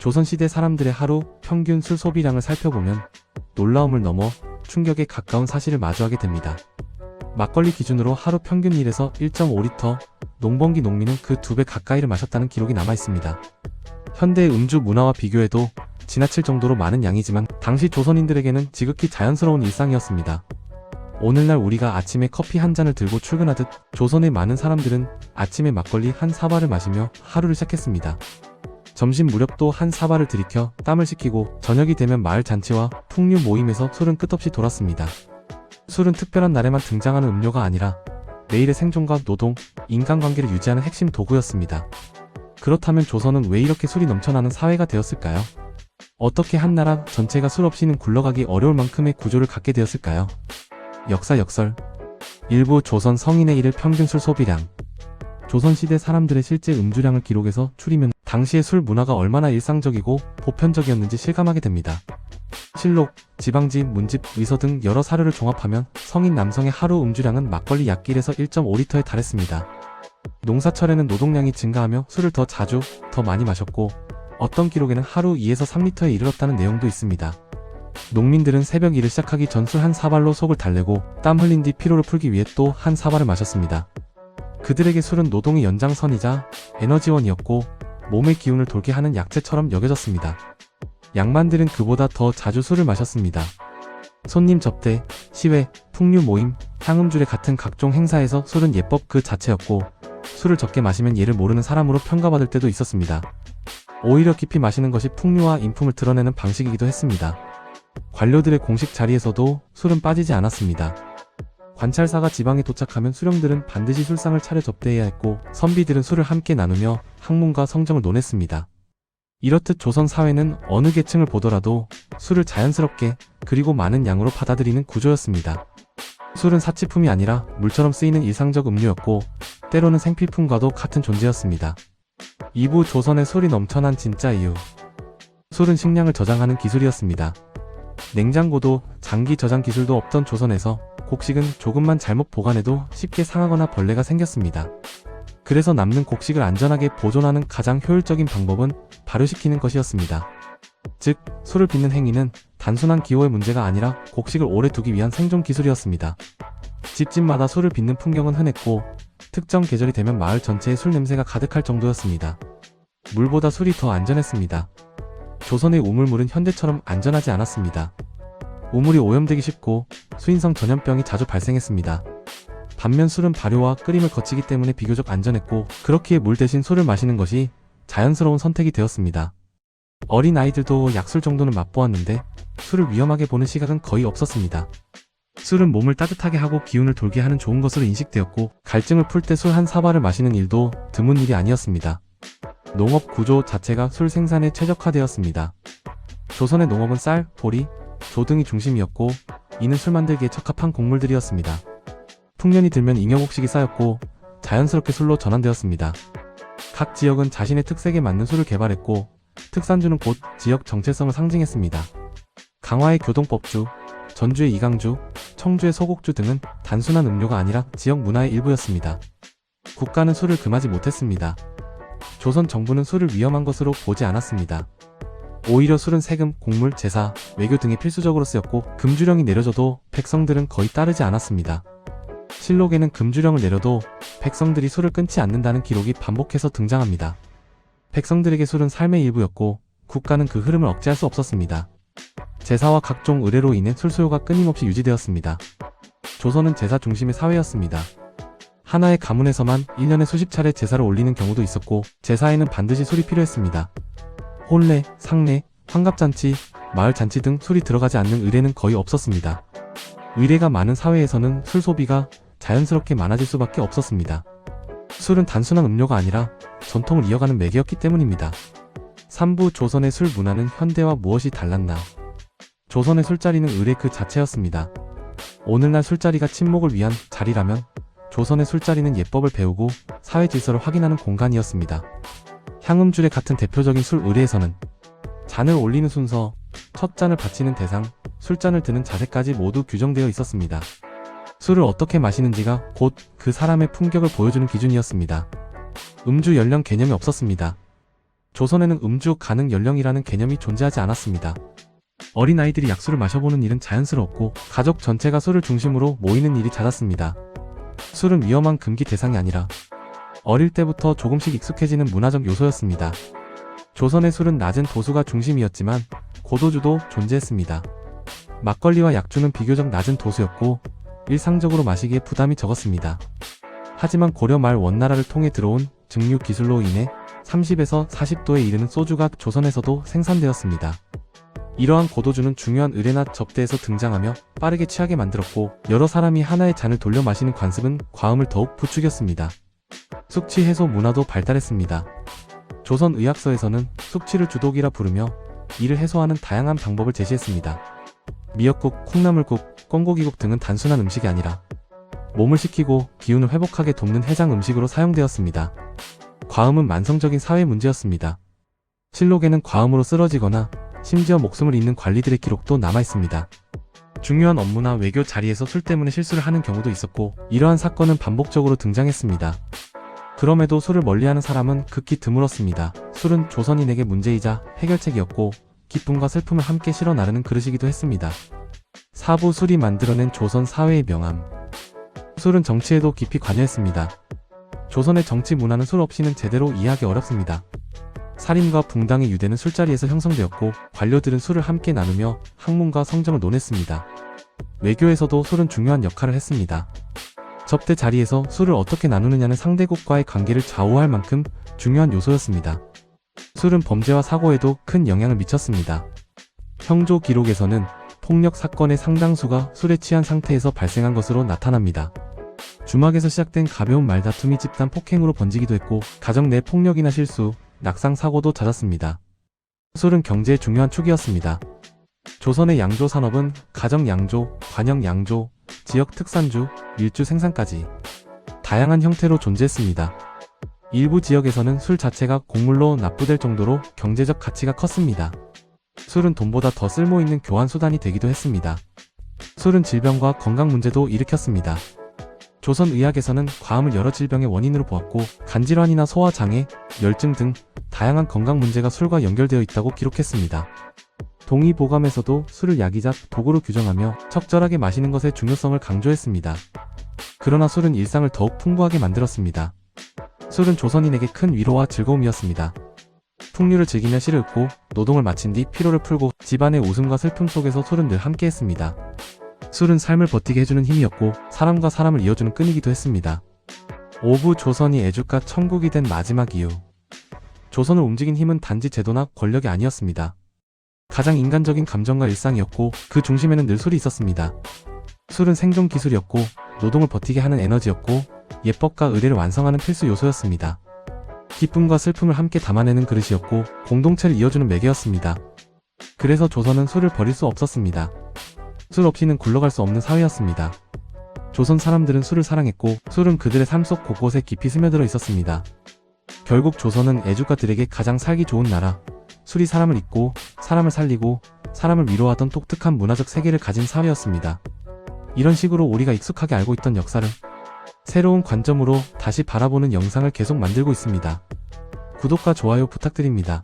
조선시대 사람들의 하루 평균 술 소비량을 살펴보면 놀라움을 넘어 충격에 가까운 사실을 마주하게 됩니다. 막걸리 기준으로 하루 평균 1에서 1.5리터, 농번기 농민은 그 2배 가까이를 마셨다는 기록이 남아있습니다. 현대의 음주 문화와 비교해도 지나칠 정도로 많은 양이지만 당시 조선인들에게는 지극히 자연스러운 일상이었습니다. 오늘날 우리가 아침에 커피 한 잔을 들고 출근하듯 조선의 많은 사람들은 아침에 막걸리 한 사발을 마시며 하루를 시작했습니다. 점심 무렵 또 한 사발을 들이켜 땀을 식히고 저녁이 되면 마을 잔치와 풍류 모임에서 술은 끝없이 돌았습니다. 술은 특별한 날에만 등장하는 음료가 아니라 매일의 생존과 노동, 인간관계를 유지하는 핵심 도구였습니다. 그렇다면 조선은 왜 이렇게 술이 넘쳐나는 사회가 되었을까요? 어떻게 한 나라 전체가 술 없이는 굴러가기 어려울 만큼의 구조를 갖게 되었을까요? 역사 역설. 일부 조선 성인의 일일 평균 술 소비량. 조선시대 사람들의 실제 음주량을 기록해서 추리면 당시의 술 문화가 얼마나 일상적이고 보편적이었는지 실감하게 됩니다. 실록, 지방지, 문집, 위서 등 여러 사료를 종합하면 성인 남성의 하루 음주량은 막걸리 약 1에서 1.5리터에 달했습니다. 농사철에는 노동량이 증가하며 술을 더 자주, 더 많이 마셨고 어떤 기록에는 하루 2에서 3리터에 이르렀다는 내용도 있습니다. 농민들은 새벽 일을 시작하기 전 술 한 사발로 속을 달래고 땀 흘린 뒤 피로를 풀기 위해 또 한 사발을 마셨습니다. 그들에게 술은 노동의 연장선이자 에너지원이었고 몸의 기운을 돌게 하는 약재처럼 여겨졌습니다. 양반들은 그보다 더 자주 술을 마셨습니다. 손님 접대, 시회, 풍류 모임, 향음주례 같은 각종 행사에서 술은 예법 그 자체였고 술을 적게 마시면 예를 모르는 사람으로 평가받을 때도 있었습니다. 오히려 깊이 마시는 것이 풍류와 인품을 드러내는 방식이기도 했습니다. 관료들의 공식 자리에서도 술은 빠지지 않았습니다. 관찰사가 지방에 도착하면 수령들은 반드시 술상을 차려 접대해야 했고 선비들은 술을 함께 나누며 학문과 성정을 논했습니다. 이렇듯 조선 사회는 어느 계층을 보더라도 술을 자연스럽게 그리고 많은 양으로 받아들이는 구조였습니다. 술은 사치품이 아니라 물처럼 쓰이는 일상적 음료였고 때로는 생필품과도 같은 존재였습니다. 2부 조선의 술이 넘쳐난 진짜 이유. 술은 식량을 저장하는 기술이었습니다. 냉장고도 장기 저장 기술도 없던 조선에서 곡식은 조금만 잘못 보관해도 쉽게 상하거나 벌레가 생겼습니다. 그래서 남는 곡식을 안전하게 보존하는 가장 효율적인 방법은 발효시키는 것이었습니다. 즉, 술을 빚는 행위는 단순한 기호의 문제가 아니라 곡식을 오래 두기 위한 생존 기술이었습니다. 집집마다 술을 빚는 풍경은 흔했고 특정 계절이 되면 마을 전체에 술 냄새가 가득할 정도였습니다. 물보다 술이 더 안전했습니다. 조선의 우물물은 현대처럼 안전하지 않았습니다. 우물이 오염되기 쉽고 수인성 전염병이 자주 발생했습니다. 반면 술은 발효와 끓임을 거치기 때문에 비교적 안전했고 그렇기에 물 대신 술을 마시는 것이 자연스러운 선택이 되었습니다. 어린 아이들도 약술 정도는 맛보았는데 술을 위험하게 보는 시각은 거의 없었습니다. 술은 몸을 따뜻하게 하고 기운을 돌게 하는 좋은 것으로 인식되었고 갈증을 풀 때 술 한 사발을 마시는 일도 드문 일이 아니었습니다. 농업 구조 자체가 술 생산에 최적화되었습니다. 조선의 농업은 쌀, 보리, 조 등이 중심이었고 이는 술 만들기에 적합한 곡물들이었습니다. 풍년이 들면 잉여곡식이 쌓였고 자연스럽게 술로 전환되었습니다. 각 지역은 자신의 특색에 맞는 술을 개발했고 특산주는 곧 지역 정체성을 상징했습니다. 강화의 교동법주, 전주의 이강주, 청주의 소곡주 등은 단순한 음료가 아니라 지역 문화의 일부였습니다. 국가는 술을 금하지 못했습니다. 조선 정부는 술을 위험한 것으로 보지 않았습니다. 오히려 술은 세금, 곡물, 제사, 외교 등에 필수적으로 쓰였고 금주령이 내려져도 백성들은 거의 따르지 않았습니다. 실록에는 금주령을 내려도 백성들이 술을 끊지 않는다는 기록이 반복해서 등장합니다. 백성들에게 술은 삶의 일부였고 국가는 그 흐름을 억제할 수 없었습니다. 제사와 각종 의례로 인해 술 수요가 끊임없이 유지되었습니다. 조선은 제사 중심의 사회였습니다. 하나의 가문에서만 1년에 수십 차례 제사를 올리는 경우도 있었고 제사에는 반드시 술이 필요했습니다. 혼례, 상례, 환갑잔치, 마을잔치 등 술이 들어가지 않는 의례는 거의 없었습니다. 의례가 많은 사회에서는 술 소비가 자연스럽게 많아질 수밖에 없었습니다. 술은 단순한 음료가 아니라 전통을 이어가는 매개였기 때문입니다. 3부 조선의 술 문화는 현대와 무엇이 달랐나? 조선의 술자리는 의례 그 자체였습니다. 오늘날 술자리가 친목을 위한 자리라면 조선의 술자리는 예법을 배우고 사회 질서를 확인하는 공간이었습니다. 향음주례 같은 대표적인 술 의례에서는 잔을 올리는 순서, 첫 잔을 바치는 대상, 술잔을 드는 자세까지 모두 규정되어 있었습니다. 술을 어떻게 마시는지가 곧 그 사람의 품격을 보여주는 기준이었습니다. 음주 연령 개념이 없었습니다. 조선에는 음주 가능 연령이라는 개념이 존재하지 않았습니다. 어린아이들이 약술을 마셔보는 일은 자연스러웠고 가족 전체가 술을 중심으로 모이는 일이 잦았습니다. 술은 위험한 금기 대상이 아니라 어릴 때부터 조금씩 익숙해지는 문화적 요소였습니다. 조선의 술은 낮은 도수가 중심이었지만 고도주도 존재했습니다. 막걸리와 약주는 비교적 낮은 도수였고 일상적으로 마시기에 부담이 적었습니다. 하지만 고려 말 원나라를 통해 들어온 증류 기술로 인해 30에서 40도에 이르는 소주가 조선에서도 생산되었습니다. 이러한 고도주는 중요한 의례나 접대에서 등장하며 빠르게 취하게 만들었고 여러 사람이 하나의 잔을 돌려 마시는 관습은 과음을 더욱 부추겼습니다. 숙취 해소 문화도 발달했습니다. 조선 의학서에서는 숙취를 주독이라 부르며 이를 해소하는 다양한 방법을 제시했습니다. 미역국, 콩나물국, 꿩고기국 등은 단순한 음식이 아니라 몸을 식히고 기운을 회복하게 돕는 해장 음식으로 사용되었습니다. 과음은 만성적인 사회 문제였습니다. 실록에는 과음으로 쓰러지거나 심지어 목숨을 잃는 관리들의 기록도 남아있습니다. 중요한 업무나 외교 자리에서 술 때문에 실수를 하는 경우도 있었고 이러한 사건은 반복적으로 등장했습니다. 그럼에도 술을 멀리하는 사람은 극히 드물었습니다. 술은 조선인에게 문제이자 해결책이었고 기쁨과 슬픔을 함께 실어 나르는 그릇이기도 했습니다. 사부 술이 만들어낸 조선 사회의 명암. 술은 정치에도 깊이 관여했습니다. 조선의 정치 문화는 술 없이는 제대로 이해하기 어렵습니다. 살인과 붕당의 유대는 술자리에서 형성되었고 관료들은 술을 함께 나누며 학문과 성정을 논했습니다. 외교에서도 술은 중요한 역할을 했습니다. 접대 자리에서 술을 어떻게 나누느냐는 상대국과의 관계를 좌우할 만큼 중요한 요소였습니다. 술은 범죄와 사고에도 큰 영향을 미쳤습니다. 형조 기록에서는 폭력 사건의 상당수가 술에 취한 상태에서 발생한 것으로 나타납니다. 주막에서 시작된 가벼운 말다툼이 집단 폭행으로 번지기도 했고 가정 내 폭력이나 실수, 낙상 사고도 잦았습니다. 술은 경제의 중요한 축이었습니다. 조선의 양조 산업은 가정 양조, 관영 양조, 지역 특산주, 밀주 생산까지 다양한 형태로 존재했습니다. 일부 지역에서는 술 자체가 곡물로 납부될 정도로 경제적 가치가 컸습니다. 술은 돈보다 더 쓸모있는 교환 수단이 되기도 했습니다. 술은 질병과 건강 문제도 일으켰습니다. 조선 의학에서는 과음을 여러 질병의 원인으로 보았고 간질환이나 소화장애, 열증 등 다양한 건강 문제가 술과 연결되어 있다고 기록했습니다. 동의보감에서도 술을 약이자 도구로 규정하며 적절하게 마시는 것의 중요성을 강조했습니다. 그러나 술은 일상을 더욱 풍부하게 만들었습니다. 술은 조선인에게 큰 위로와 즐거움이었습니다. 풍류를 즐기며 시를 읊고 노동을 마친 뒤 피로를 풀고 집안의 웃음과 슬픔 속에서 술은 늘 함께했습니다. 술은 삶을 버티게 해주는 힘이었고 사람과 사람을 이어주는 끈이기도 했습니다. 오부 조선이 애주가 천국이 된 마지막 이유. 조선을 움직인 힘은 단지 제도나 권력이 아니었습니다. 가장 인간적인 감정과 일상이었고 그 중심에는 늘 술이 있었습니다. 술은 생존 기술이었고 노동을 버티게 하는 에너지였고 예법과 의례를 완성하는 필수 요소였습니다. 기쁨과 슬픔을 함께 담아내는 그릇이었고 공동체를 이어주는 매개였습니다. 그래서 조선은 술을 버릴 수 없었습니다. 술 없이는 굴러갈 수 없는 사회였습니다. 조선 사람들은 술을 사랑했고 술은 그들의 삶 속 곳곳에 깊이 스며들어 있었습니다. 결국 조선은 애주가들에게 가장 살기 좋은 나라, 술이 사람을 잇고 사람을 살리고 사람을 위로하던 독특한 문화적 세계를 가진 사회였습니다. 이런 식으로 우리가 익숙하게 알고 있던 역사를 새로운 관점으로 다시 바라보는 영상을 계속 만들고 있습니다. 구독과 좋아요 부탁드립니다.